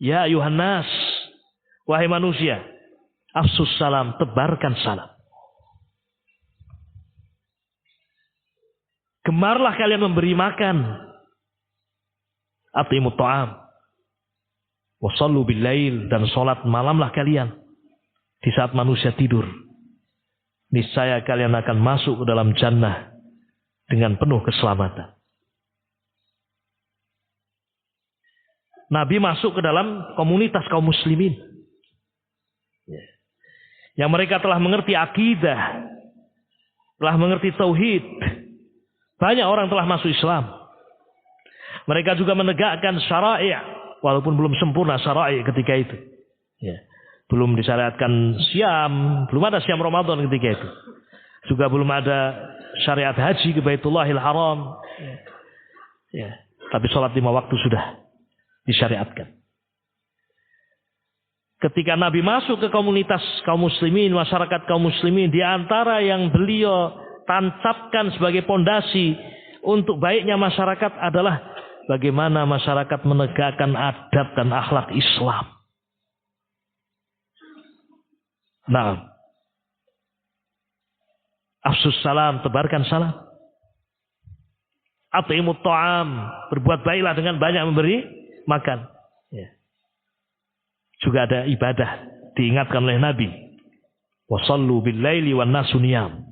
Ya ayuhan nas, wahai manusia, afsus salam, tebarkan salam. Gemarlah kalian memberi makan. At'imut ta'am. Wa sallu bil lail, dan salat malamlah kalian di saat manusia tidur. Niscaya kalian akan masuk ke dalam jannah dengan penuh keselamatan. Nabi masuk ke dalam komunitas kaum muslimin. Yang mereka telah mengerti akidah, telah mengerti tauhid. Banyak orang telah masuk Islam. Mereka juga menegakkan syara'i', walaupun belum sempurna syara'i' ketika itu. Ya. Belum disyariatkan siam, belum ada siam Ramadan ketika itu. Juga belum ada syariat haji ke Baitullahil Haram. Ya. Tapi sholat 5 waktu sudah disyariatkan. Ketika Nabi masuk ke komunitas kaum muslimin, masyarakat kaum muslimin, di antara yang beliau tancapkan sebagai pondasi untuk baiknya masyarakat adalah bagaimana masyarakat menegakkan adab dan akhlak Islam. Nah, afsus salam, tebarkan salam. At'imut ta'am, berbuat baiklah dengan banyak memberi makan. Ya. Juga ada ibadah diingatkan oleh Nabi. Wa sallu bil laili wan nasu niyam.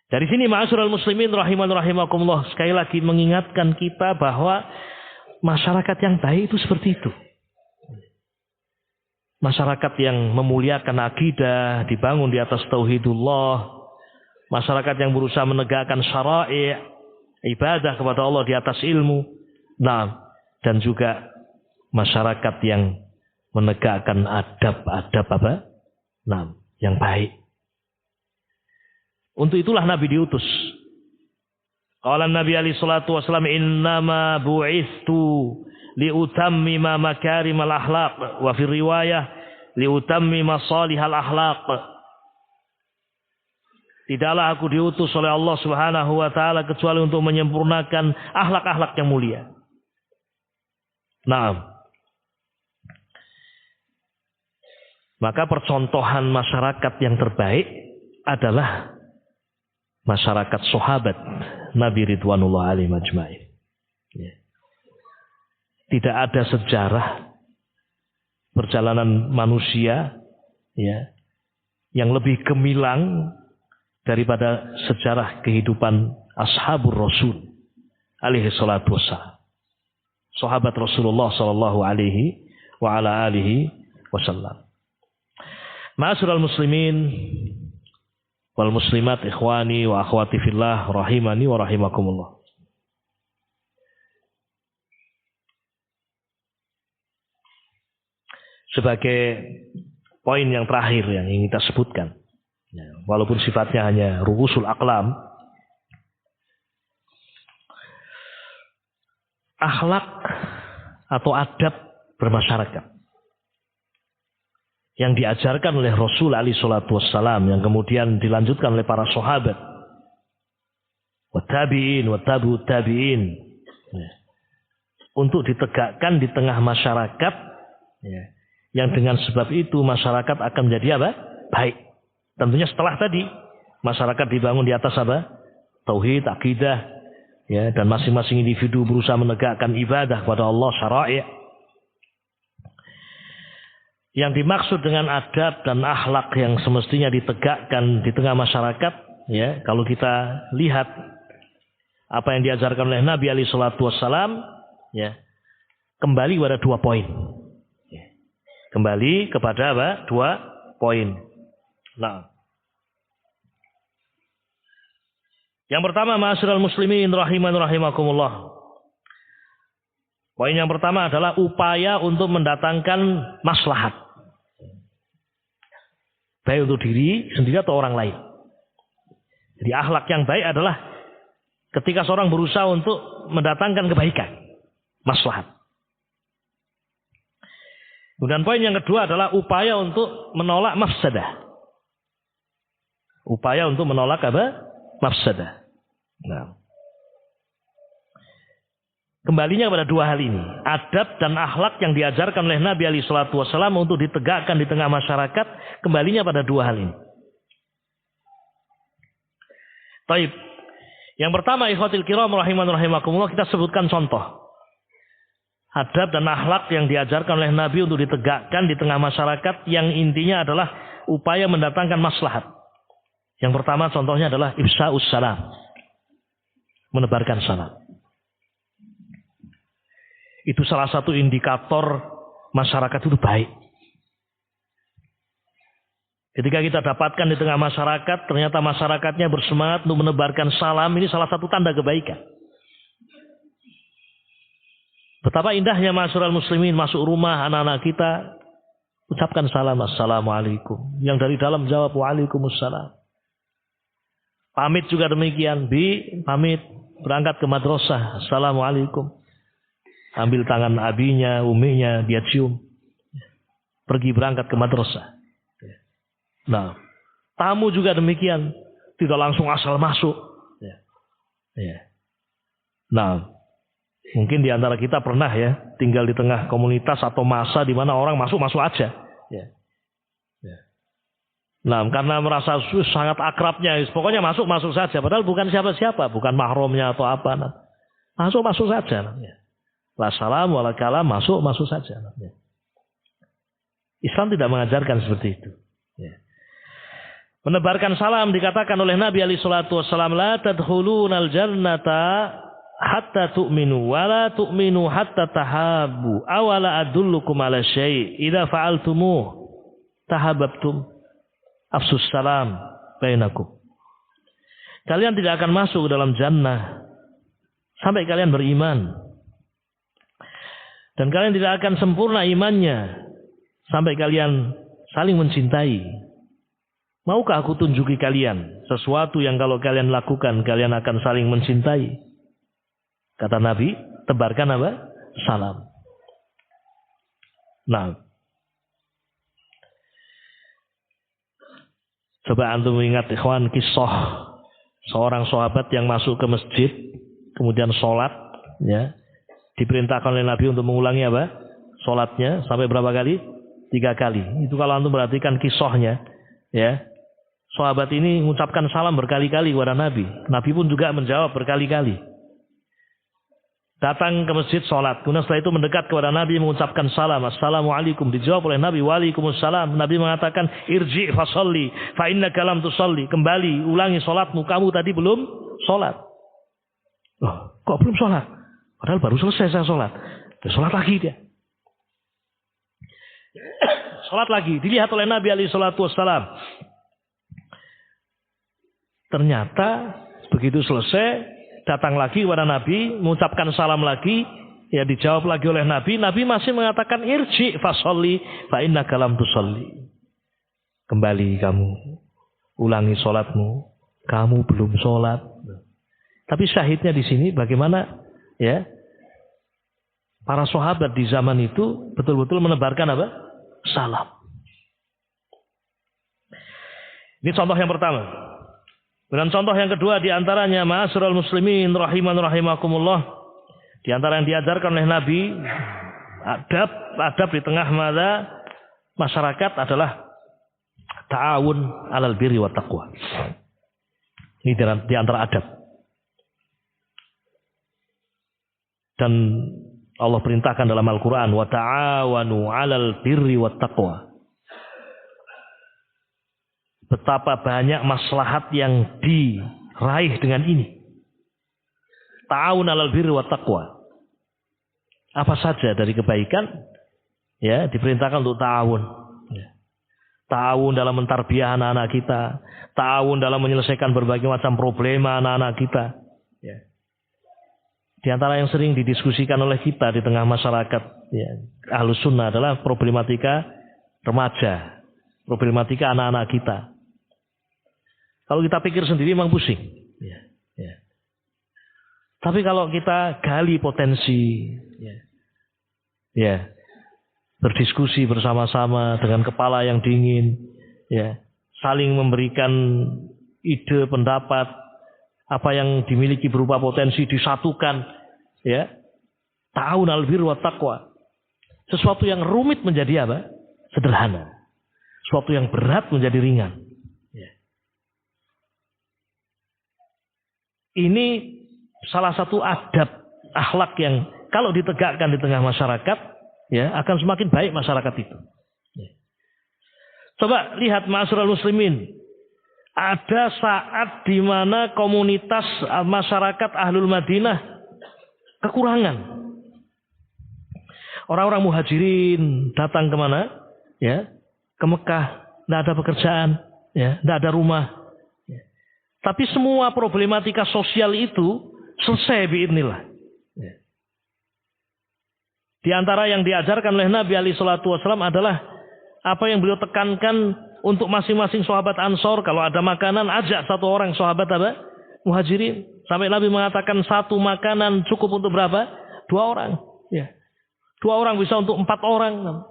Dari sini ma'asyiral muslimin rahimakumullah, sekali lagi mengingatkan kita bahwa masyarakat yang baik itu seperti itu. Masyarakat yang memuliakan akidah, dibangun di atas tauhidullah. Masyarakat yang berusaha menegakkan syara'i', ibadah kepada Allah di atas ilmu. Nah, dan juga masyarakat yang menegakkan adab-adab apa? Yang baik. Untuk itulah Nabi diutus. Qala Nabi alaihi salatu wasallam, innama bu'istu liutammima makarimal akhlaq, wa fi riwayah liutammima salihal akhlaq. Tidaklah aku diutus oleh Allah Subhanahu wa taala kecuali untuk menyempurnakan akhlak-akhlak yang mulia. Maka percontohan masyarakat yang terbaik adalah masyarakat sahabat Nabi Ridwanullah alaihi majma'in. Tidak ada sejarah perjalanan manusia yang lebih gemilang daripada sejarah kehidupan ashabur Rasul alaihi salatu wassalam. Sahabat Rasulullah sallallahu alaihi wa ala alihi wasallam. Ma'asyiral muslimin wal muslimat, ikhwani wa akhwati fillah, rahimani wa rahimakumullah. Sebagai poin yang terakhir yang ingin kita sebutkan, walaupun sifatnya hanya ru'usul aqlam, akhlak atau adab bermasyarakat yang diajarkan oleh Rasul alaihi salatu wassalam, yang kemudian dilanjutkan oleh para sahabat, wa tabi'in wa tabi'ut tabi'in, untuk ditegakkan di tengah masyarakat, yang dengan sebab itu masyarakat akan menjadi apa? Baik. Tentunya setelah tadi masyarakat dibangun di atas apa? Tauhid, akidah, dan masing-masing individu berusaha menegakkan ibadah kepada Allah, syara'i'. Yang dimaksud dengan adab dan akhlak yang semestinya ditegakkan di tengah masyarakat, kalau kita lihat apa yang diajarkan oleh Nabi alaihi salatu wassalam, kembali pada 2 poin. Kembali kepada apa? 2 poin. Yang pertama, ma'asyiral muslimin rahiman rahimakumullah. Poin yang pertama adalah upaya untuk mendatangkan maslahat. Baik untuk diri sendiri atau orang lain. Jadi akhlak yang baik adalah ketika seorang berusaha untuk mendatangkan kebaikan, maslahat. Kemudian poin yang kedua adalah upaya untuk menolak mafsadah. Upaya untuk menolak apa? Mafsadah. Kembalinya pada 2 hal ini, adab dan akhlak yang diajarkan oleh Nabi alaihi salatu wasallam untuk ditegakkan di tengah masyarakat, kembalinya pada 2 hal ini. Baik. Yang pertama, ikhwatil kiram rahiman rahimakumullah, kita sebutkan contoh adab dan akhlak yang diajarkan oleh Nabi untuk ditegakkan di tengah masyarakat, yang intinya adalah upaya mendatangkan maslahat. Yang pertama contohnya adalah ifsa'us salam, menebarkan salam. Itu salah satu indikator masyarakat itu baik. Ketika kita dapatkan di tengah masyarakat, ternyata masyarakatnya bersemangat untuk menebarkan salam, ini salah satu tanda kebaikan. Betapa indahnya ma'asyiral muslimin, masuk rumah anak-anak kita, ucapkan salam, assalamualaikum. Yang dari dalam jawab, waalaikumsalam. Pamit juga demikian, pamit berangkat ke madrasah, assalamualaikum. Ambil tangan abinya, uminya, dia cium. Pergi berangkat ke madrasah. Tamu juga demikian. Tidak langsung asal masuk. Mungkin di antara kita pernah tinggal di tengah komunitas atau masa di mana orang masuk-masuk aja. Karena merasa sangat akrabnya, pokoknya masuk-masuk saja. Padahal bukan siapa-siapa, bukan mahramnya atau apa. Masuk-masuk saja. La salam wa la kalam, masuk saja. Islam tidak mengajarkan seperti itu. Menebarkan salam dikatakan oleh Nabi alaihi salatu wassalam, la tadkhulunal jannata hatta tu'minu wa la tu'minu hatta tahabbu awala adullukum ala syai' idza fa'altumuh tahabbtum afsus salam bainakum. Kalian tidak akan masuk ke dalam jannah sampai kalian beriman. Dan kalian tidak akan sempurna imannya sampai kalian saling mencintai. Maukah aku tunjuki kalian sesuatu yang kalau kalian lakukan kalian akan saling mencintai? Kata Nabi, tebarkan apa? Salam. Nah, coba antum ingat ikhwan kisah seorang sahabat yang masuk ke masjid kemudian sholat, ya, diperintahkan oleh Nabi untuk mengulangi apa? Sholatnya sampai berapa kali? 3 kali. Itu kalau antum perhatikan kisahnya, ya. Sahabat ini mengucapkan salam berkali-kali kepada Nabi. Nabi pun juga menjawab berkali-kali. Datang ke masjid sholat. Kemudian setelah itu mendekat kepada Nabi mengucapkan salam. Assalamualaikum. Dijawab oleh Nabi. Waalaikumsalam. Nabi mengatakan irji' fasalli fa innaka lam tusalli. Kembali ulangi sholatmu. Kamu tadi belum sholat. Loh, kok belum sholat? Padahal baru selesai saya sholat. Sholat lagi dia. Sholat lagi. Dilihat oleh Nabi alaihi salatu wassalam. Ternyata begitu selesai datang lagi kepada Nabi mengucapkan salam lagi, ya dijawab lagi oleh Nabi. Nabi masih mengatakan irji fasolli fa innaka lam tusolli. Kembali kamu ulangi sholatmu, kamu belum sholat. Tapi syahidnya di sini bagaimana, ya, para sahabat di zaman itu betul-betul menebarkan apa? Salam. Ini contoh yang pertama. Dan contoh yang kedua diantaranya ma'asyiral muslimin rahiman rahimakumullah, di antara yang diajarkan oleh Nabi adab di tengah masyarakat adalah ta'awun 'alal birri wat taqwa. Ini di antara adab. Dan Allah perintahkan dalam Al-Qur'an wa ta'awanu 'alal birri wat taqwa. Betapa banyak maslahat yang diraih dengan ini. Ta'awun 'alal birri wat taqwa. Apa saja dari kebaikan, ya, diperintahkan untuk ta'awun. Ya. Ta'awun dalam mentarbiyah anak-anak kita, ta'awun dalam menyelesaikan berbagai macam problema anak-anak kita. Ya. Di antara yang sering didiskusikan oleh kita di tengah masyarakat, ya, Ahlus Sunnah adalah problematika remaja, problematika anak-anak kita. Kalau kita pikir sendiri memang pusing. Ya, ya. Tapi kalau kita gali potensi, ya, berdiskusi bersama-sama dengan kepala yang dingin, ya, saling memberikan ide, pendapat, apa yang dimiliki berupa potensi disatukan, ya, ta'awun 'alal birri wat taqwa. Sesuatu yang rumit menjadi apa? Sederhana. Sesuatu yang berat menjadi ringan. Ini salah satu adab akhlak yang kalau ditegakkan di tengah masyarakat, ya, akan semakin baik masyarakat itu. Ya. Coba lihat ma'asyiral muslimin. Ada saat di mana komunitas masyarakat Ahlul Madinah kekurangan. Orang-orang muhajirin datang ke mana? Ya, ke Mekah. Tidak ada pekerjaan, ya, tidak ada rumah. Tapi semua problematika sosial itu selesai biidznillah. Di antara yang diajarkan oleh Nabi alaihi salatu wasallam adalah apa yang beliau tekankan untuk masing-masing sahabat Ansor. Kalau ada makanan, ajak satu orang sahabat apa? Muhajirin. Sampai Nabi mengatakan satu makanan cukup untuk berapa? 2 orang. Ya. 2 orang bisa untuk 4 orang.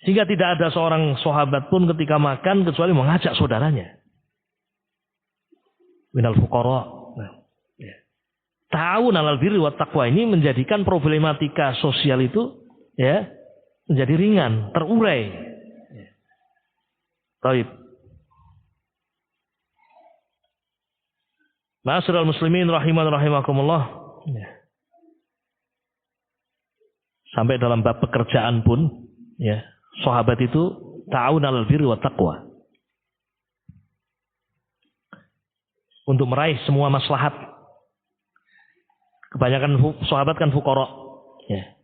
Sehingga tidak ada seorang sahabat pun ketika makan kecuali mengajak saudaranya. Minal fuqara. Ta'awun 'alal birri wat taqwa ini menjadikan problematika sosial itu, ya, menjadi ringan, terurai. Baik. Ma'asyiral muslimin rahiman rahimakumullah. Sampai dalam bab pekerjaan pun, ya, sahabat itu ta'awun 'alal birri wat taqwa. Untuk meraih semua maslahat. Kebanyakan sahabat kan fuqara, ya.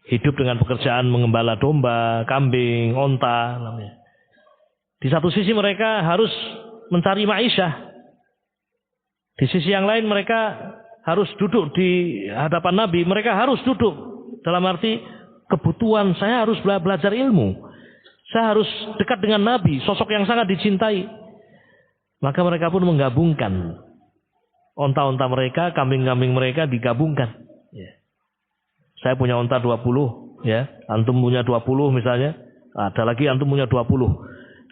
Hidup dengan pekerjaan mengembala domba, kambing, onta. Di satu sisi mereka harus mencari ma'isyah. Di sisi yang lain mereka harus duduk di hadapan Nabi. Mereka harus duduk. Dalam arti kebutuhan, saya harus belajar ilmu. Saya harus dekat dengan Nabi, sosok yang sangat dicintai. Maka mereka pun menggabungkan onta-onta mereka, kambing-kambing mereka digabungkan. Ya. Saya punya onta 20, ya. Antum punya 20 misalnya. Ada lagi antum punya 20.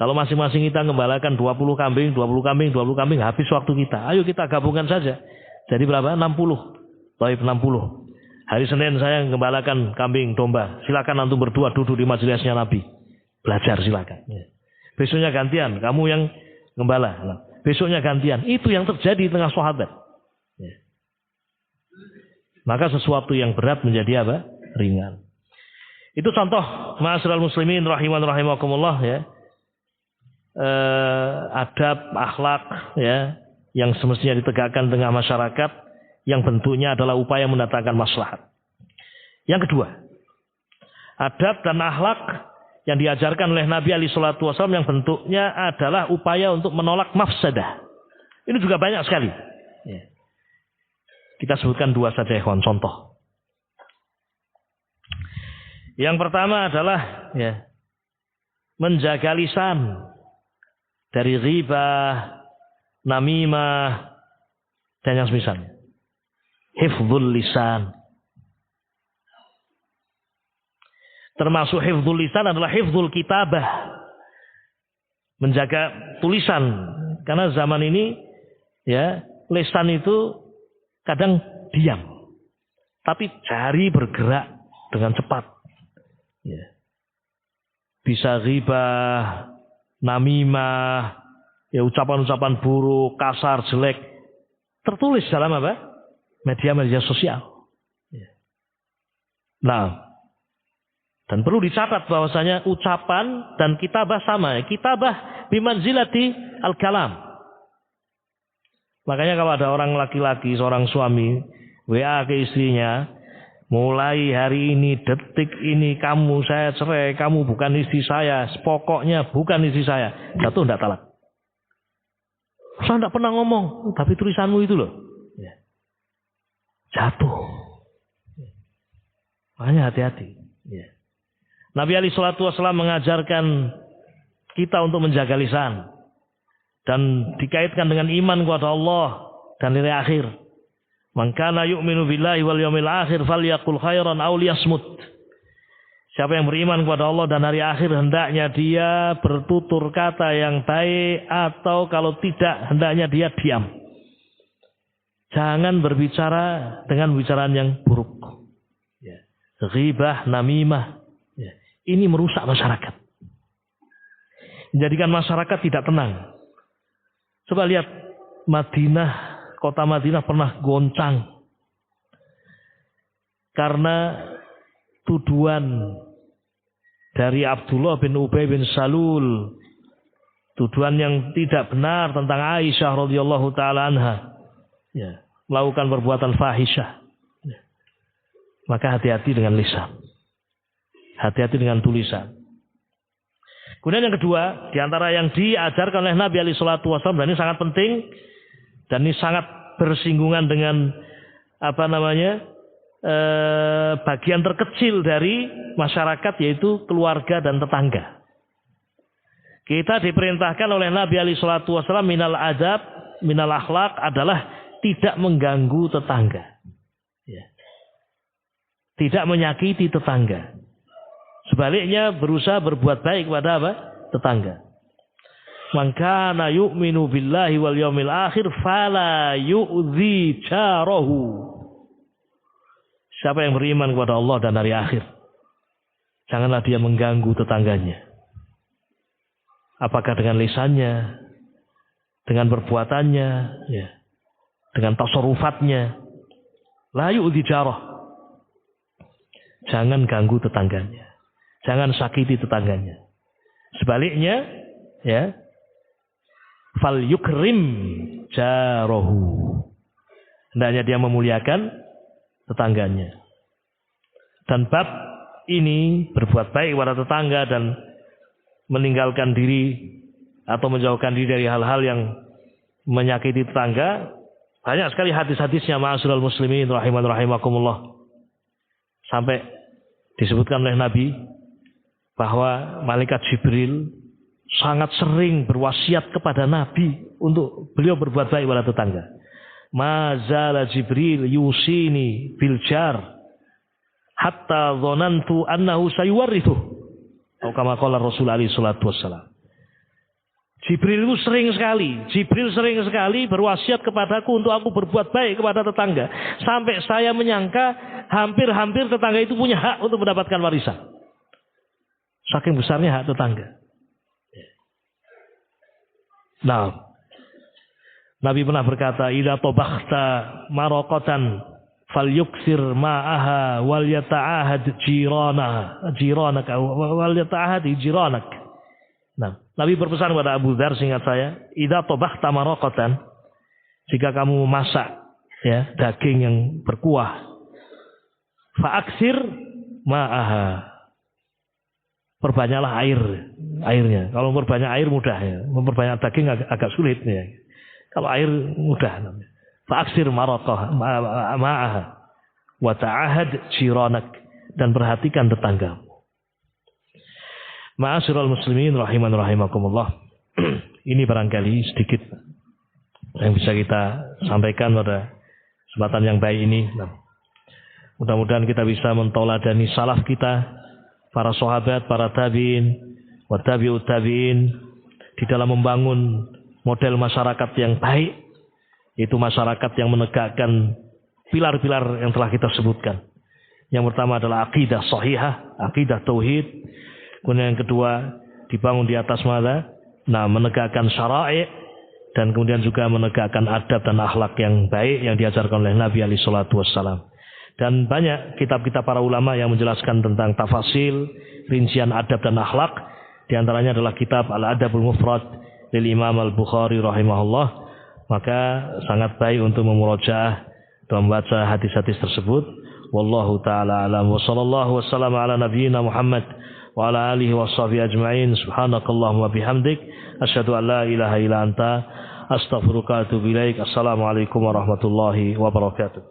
Kalau masing-masing kita gembalakan 20 kambing, 20 kambing, 20 kambing, habis waktu kita. Ayo kita gabungkan saja. Jadi berapa? 60. Taib 60. Hari Senin saya gembalakan kambing, domba. Silakan antum berdua duduk di majelisnya Nabi. Belajar silakan. Ya. Besoknya gantian, kamu yang gembala. Nah, besoknya gantian. Itu yang terjadi di tengah sahabat. Ya. Maka sesuatu yang berat menjadi apa? Ringan. Itu contoh ma'asyiral muslimin rahiman rahimakumullah ya. Adab, akhlak ya yang semestinya ditegakkan tengah masyarakat yang bentuknya adalah upaya mendatangkan maslahat. Yang kedua, adab dan akhlak yang diajarkan oleh Nabi alaihi salatu wasallam yang bentuknya adalah upaya untuk menolak mafsadah. Ini juga banyak sekali. Ya. Kita sebutkan dua saja ikhwan, contoh. Yang pertama adalah ya, menjaga lisan dari ghibah, namimah dan yang semisalnya. Hifdzul lisan. Termasuk hifdzul lisan adalah hifdzul kitabah. Menjaga tulisan. Karena zaman ini ya, lisan itu kadang diam. Tapi jari bergerak dengan cepat. Ya. Bisa ghibah, namimah, ya ucapan-ucapan buruk, kasar, jelek. Tertulis dalam apa? Media-media sosial. Ya. Nah, dan perlu dicatat bahwasanya ucapan dan kitabah sama. Kitabah bimanzilati al-kalam. Makanya kalau ada orang laki-laki, seorang suami, WA ke istrinya, mulai hari ini, detik ini, kamu saya cerai, kamu bukan istri saya, pokoknya bukan istri saya. Jatuh tidak talak. Saya tidak pernah ngomong, tapi tulisanmu itu loh. Jatuh. Makanya hati-hati. Ya. Nabi alaihi salatu wasallam mengajarkan kita untuk menjaga lisan dan dikaitkan dengan iman kepada Allah dan hari akhir. Man kana yu'minu billahi wal yawmil akhir falyaqul khairan aw liyasmut. Siapa yang beriman kepada Allah dan hari akhir hendaknya dia bertutur kata yang baik atau kalau tidak hendaknya dia diam. Jangan berbicara dengan bicaraan yang buruk. Ya. Ghibah, namimah. Ya. Ini merusak masyarakat. Menjadikan masyarakat tidak tenang. Coba lihat Madinah, kota Madinah pernah goncang. Karena tuduhan dari Abdullah bin Ubay bin Salul. Tuduhan yang tidak benar tentang Aisyah radhiyallahu taala anha. Ya, melakukan perbuatan fahisyah. Ya. Maka hati-hati dengan lisan. Hati-hati dengan tulisan. Kemudian yang kedua, di antara yang diajarkan oleh Nabi alaihi salatu wasallam, dan ini sangat penting dan ini sangat bersinggungan dengan bagian terkecil dari masyarakat, yaitu keluarga dan tetangga. Kita diperintahkan oleh Nabi alaihi salatu wasallam minal adab, minal akhlak adalah tidak mengganggu tetangga. Ya. Tidak menyakiti tetangga. Sebaliknya berusaha berbuat baik kepada apa? Tetangga. Man kana yu'minu billahi wal yawmil akhir fala yu'dhi jarahu. Siapa yang beriman kepada Allah dan hari akhir, janganlah dia mengganggu tetangganya. Apakah dengan lisannya, dengan perbuatannya, ya, dengan tasarrufatnya. La yu'dhi jarah. Jangan ganggu tetangganya. Jangan sakiti tetangganya. Sebaliknya, ya, fal yukrim jarahu. Hendaknya dia memuliakan tetangganya. Dan bab ini berbuat baik kepada tetangga dan meninggalkan diri atau menjauhkan diri dari hal-hal yang menyakiti tetangga. Banyak sekali hadis-hadisnya ma'asyiral muslimin rahiman rahimakumullah. Sampai Disebutkan oleh Nabi bahwa malaikat Jibril sangat sering berwasiat kepada Nabi untuk beliau berbuat baik kepada tetangga. Mazala Jibril yusini bil jar hatta dhanantu annahu sayuwarithu. Atau kama qala Rasul alaihi salatu wassalam. Jibril sering sekali berwasiat kepadaku untuk aku berbuat baik kepada tetangga. Sampai saya menyangka hampir-hampir tetangga itu punya hak untuk mendapatkan warisan. Saking besarnya hak tetangga. Nah, Nabi pernah berkata, "Idza tabakhta maraqatan falyuksir ma'aha wal yata'ahad jiranaka wal yata'ahad jiranak." Nah, Nabi berpesan kepada Abu Dzar, seingat saya, idza tabakhta maraqatan, jika kamu masak ya daging yang berkuah, fa'aksir ma'aha, perbanyaklah airnya. Kalau memperbanyak air mudah ya, memperbanyak daging agak sulit ya. Kalau air mudah namanya. Fa'aksir maraqah ma'aha wa ta'ahad jiranak, dan perhatikan tetanggamu. Ma'asyiral muslimin rahiman rahimakumullah. Ini barangkali sedikit yang bisa kita sampaikan pada kesempatan yang baik ini. Mudah-mudahan kita bisa mentoladani salaf kita, para sahabat, para tabi'in, wa tabi'ut tabi'in, di dalam membangun model masyarakat yang baik, yaitu masyarakat yang menegakkan pilar-pilar yang telah kita sebutkan. Yang pertama adalah akidah sahihah, akidah tauhid. Kemudian yang kedua dibangun di atas mana? Nah, menegakkan syara'i, dan kemudian juga menegakkan adab dan akhlak yang baik yang diajarkan oleh Nabi alaihi salatu wassalam. Dan banyak kitab-kitab para ulama yang menjelaskan tentang tafasil, rincian adab dan akhlak. Di antaranya adalah kitab Al-Adabul Mufrad lil Imam Al-Bukhari rahimahullah. Maka sangat baik untuk memurojaah dan membaca hadis-hadis tersebut. Wallahu taala alam wa sallallahu wasallam ala nabiyyina Muhammad wa ala alihi washabihi ajma'in. Subhanakallahumma bihamdik asyhadu an la ilaha illa anta astaghfiruka wa atubu ilaik. Assalamualaikum warahmatullahi wabarakatuh.